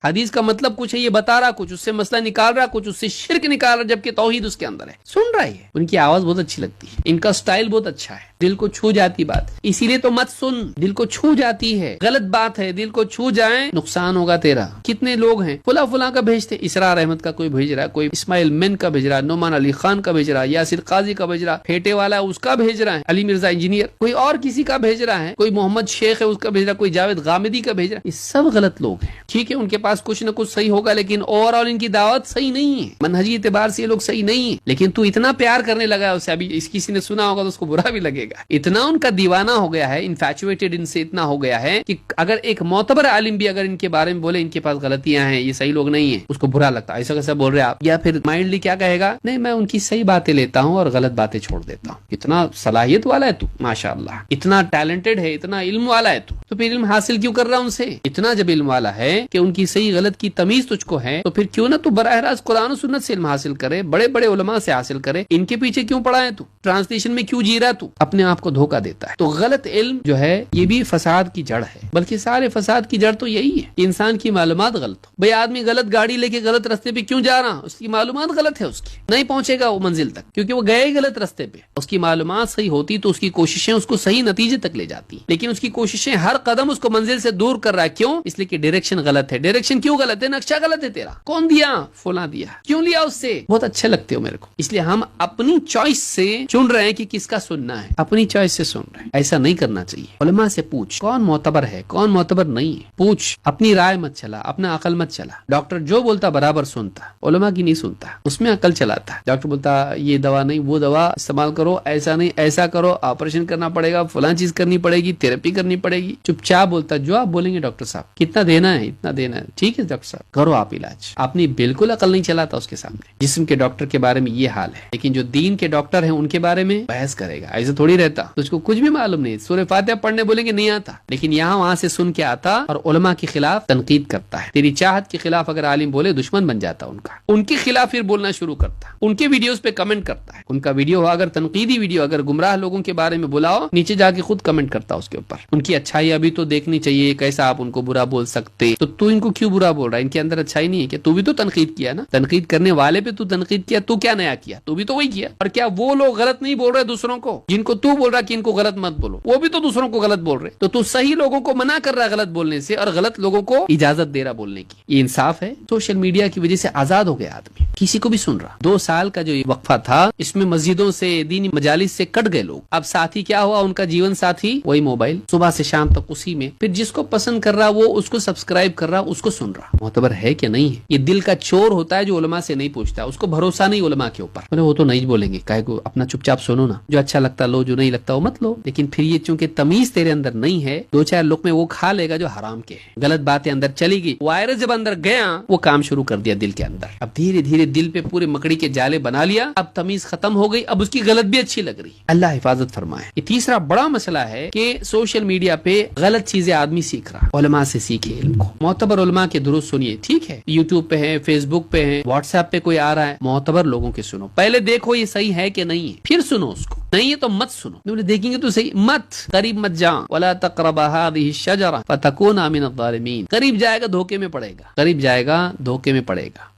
حدیث کا مطلب کچھ ہے، یہ بتا رہا کچھ، اس سے مسئلہ نکال رہا کچھ، اس سے شرک نکال رہا جبکہ توحید اس کے اندر ہے، سن رہا ہے۔ ان کی آواز بہت اچھی لگتی ہے، ان کا سٹائل بہت اچھا ہے، دل کو چھو جاتی بات، اسی لیے تو مت سن، دل کو چھو جاتی ہے، غلط بات ہے، دل کو چھو جائیں نقصان ہوگا تیرا۔ کتنے لوگ ہیں فلاں کا بھیجتے، اسرار احمد کا کوئی بھیج رہا ہے، کوئی اسماعیل مین کا بھیج رہا ہے، نعمان علی خان کا بھیج رہا ہے، یاسر قاضی کا بھیج رہا ہے، پھیٹے والا اس کا بھیج رہا ہے، علی مرزا انجینئر، کوئی اور کسی کا بھیج رہا ہے، کوئی محمد شیخ ہے اس کا بھیج رہا ہے، کوئی جاوید غامدی کا بھیج رہا ہے، یہ سب غلط لوگ ہیں۔ ٹھیک ہے ان کے پاس کچھ نہ کچھ صحیح ہوگا، لیکن اوور آل ان کی دعوت صحیح نہیں ہے، منہجی اعتبار سے یہ لوگ صحیح نہیں ہے، لیکن تو اتنا پیار کرنے لگا ہے اسے، ابھی اس کسی نے سنا ہوگا تو اس کو برا بھی لگے گا، اتنا ان کا دیوانہ ہو گیا ہے، انفیچویٹڈ ان سے اتنا ہو گیا ہے کہ اگر ایک معتبر عالم بھی اگر ان کے بارے میں بولے ان کے پاس غلطیاں ہیں، یہ صحیح لوگ نہیں ہیں، اس کو برا لگتا ہے، ایسا کیسا بول رہے آپ، یا پھر مائنڈلی کیا کہے گا، نہیں میں ان کی صحیح باتیں لیتا ہوں اور غلط باتیں چھوڑ دیتا ہوں۔ اتنا صلاحیت والا ہے تو، ماشاءاللہ اتنا ٹیلنٹڈ ہے، اتنا علم والا ہے تو پھر علم حاصل کیوں کر رہا ان سے؟ اتنا جب علم والا ہے کہ ان کی صحیح غلط کی تمیز تجھ کو ہے، تو پھر کیوں نہ تو براہ راست قرآن و سنت سے علم حاصل کرے، بڑے بڑے علماء سے حاصل کرے، ان کے پیچھے کیوں پڑا ہے تو، ٹرانسلیشن میں کیوں جی رہا تو، اپنے آپ کو دھوکہ دیتا ہے۔ تو غلط علم جو ہے یہ بھی فساد کی جڑ ہے، بلکہ سارے فساد کی جڑ تو یہی ہے کہ انسان کی معلومات غلط ہو۔ بھئی آدمی غلط گاڑی لے کے غلط رستے پہ کیوں جا رہا، اس کی معلومات غلط ہے، اس کی نہیں پہنچے گا وہ منزل تک، کیونکہ وہ گئے غلط رستے پہ۔ اس کی معلومات صحیح ہوتی تو اس کی کوششیں اس کو صحیح نتیجے تک لے جاتی، لیکن اس کی کوششیں ہر قدم اس کو منزل سے دور کر رہا ہے۔ کیوں؟ اس لیے کہ ڈائریکشن غلط ہے۔ ڈائریکشن کیوں غلط ہے؟ نقشہ غلط ہے تیرا، کون دیا؟ فلاں دیا۔ کیوں لیا اس سے؟ بہت اچھے لگتے ہو میرے کو، اس لیے ہم اپنی چوائس سے چن رہے ہیں کہ کس کا سننا ہے، اپنی چوائس سے سن رہے ہیں۔ ایسا نہیں کرنا چاہیے۔ علماء سے پوچھ کون معتبر ہے کون معتبر نہیں ہے، پوچھ، اپنی رائے مت چلا، اپنا عقل مت چلا۔ ڈاکٹر جو بولتا برابر سنتا، علماء کی نہیں سنتا، اس میں عقل چلاتا۔ ڈاکٹر بولتا یہ دوا نہیں وہ دوا استعمال کرو، ایسا نہیں ایسا کرو، آپریشن کرنا پڑے گا، فلاں چیز کرنی پڑے گی، تھراپی کرنی پڑے گی، چپ چاپ بولتا جو آپ بولیں گے ڈاکٹر صاحب کتنا دینا ہے اتنا دینا ہے، ٹھیک ہے ڈاکٹر صاحب کرو آپ علاج۔ اپنی بالکل عقل نہیں چلاتا اس کے سامنے۔ جسم کے ڈاکٹر کے بارے میں یہ حال ہے، لیکن جو دین کے ڈاکٹر ہیں ان کے بارے میں بحث کرے گا، ایسے تھوڑی رہتا، تجھ کو کچھ بھی معلوم نہیں، سورہ فاتحہ پڑھنے بولیں گے نہیں آتا، لیکن یہاں وہاں سے سن کے آتا اور علماء کے خلاف تنقید کرتا ہے۔ تیری چاہت کے خلاف اگر عالم بولے دشمن بن جاتا ان کا، ان کے خلاف پھر بولنا شروع کرتا، ان کے ویڈیوز پہ کمنٹ کرتا ہے، ان کا ویڈیو ہو اگر تنقیدی ویڈیو، اگر گمراہ لوگوں کے بارے میں بلاؤ نیچے جا کے خود کمنٹ کرتا اس کے اوپر، ان کی اچھائی ابھی تو دیکھنی چاہیے، کیسا آپ ان کو برا بول سکتے، تو ان کو کیوں برا بول رہا ہے، ان کے اندر اچھائی نہیں ہے کہ تو بھی تو تنقید کیا نا، تنقید کرنے والے پہ تو تنقید کیا، تو کیا نیا کیا، تو بھی تو وہی کیا۔ اور کیا وہ لوگ غلط نہیں بول رہے دوسروں کو، جن کو تو بول رہا کہ ان کو غلط مت بولو، وہ بھی تو دوسروں کو غلط بول رہے، تو صحیح لوگوں کو منع کر رہا ہے غلط بولنے سے اور غلط لوگوں کو اجازت دے رہا بولنے کی۔ یہ انصاف ہے؟ سوشل میڈیا کی وجہ سے آزاد ہو گیا آدمی، کسی کو بھی سن رہا۔ 2 سال کا جو یہ وقفہ تھا اس میں مسجدوں سے دینی مجالس سے کٹ گئے لوگ، اب ساتھی کیا ہوا ان کا جیون ساتھی وہی موبائل، صبح سے شام تک اسی میں، پھر جس کو پسند کر رہا وہ اس کو سبسکرائب کر رہا اس کو سن رہا۔ معتبر ہے کہ نہیں ہے؟ یہ دل کا چور ہوتا ہے جو علماء سے نہیں پوچھتا، اس کو بھروسہ نہیں علماء کے اوپر، وہ تو نہیں بولیں گے، کہے کو اپنا چپ چاپ سنو نا، جو اچھا لگتا لو، جو نہیں لگتا وہ مت لو۔ لیکن پھر یہ چونکہ تمیز تیرے اندر نہیں ہے، 2-4 لقمے وہ کھا لے گا جو حرام کے ہیں، غلط باتیں اندر چلی گئی، وائرس جب اندر گیا وہ کام شروع کر دیا دل کے اندر، اب دھیرے دھیرے دل پہ پورے مکڑی کے جالے بنا لیا، اب تمیز ختم ہو گئی، اب اس کی غلط بھی اچھی لگ رہی۔ اللہ حفاظت فرمائے۔ یہ تیسرا بڑا مسئلہ ہے کہ سوشل میڈیا پہ غلط چیزیں آدمی سیکھ رہا، علماء سے سیکھے علم کو، معتبر علماء کے درست سنیے، ٹھیک ہے، یوٹیوب پہ ہے، فیس بک پہ ہے، واٹس ایپ پہ کوئی آ رہا ہے، معتبر لوگوں کے سنو، پہلے دیکھو یہ صحیح ہے کہ نہیں ہے، پھر سنو اس کو، نہیں ہے تو مت سنو، دیکھیں گے تو صحیح مت، قریب مت جا، ولا تقربا هذه الشجرة فتكونا من الظالمين، قریب جائے گا دھوکے میں پڑے گا، قریب جائے گا دھوکے میں پڑے گا۔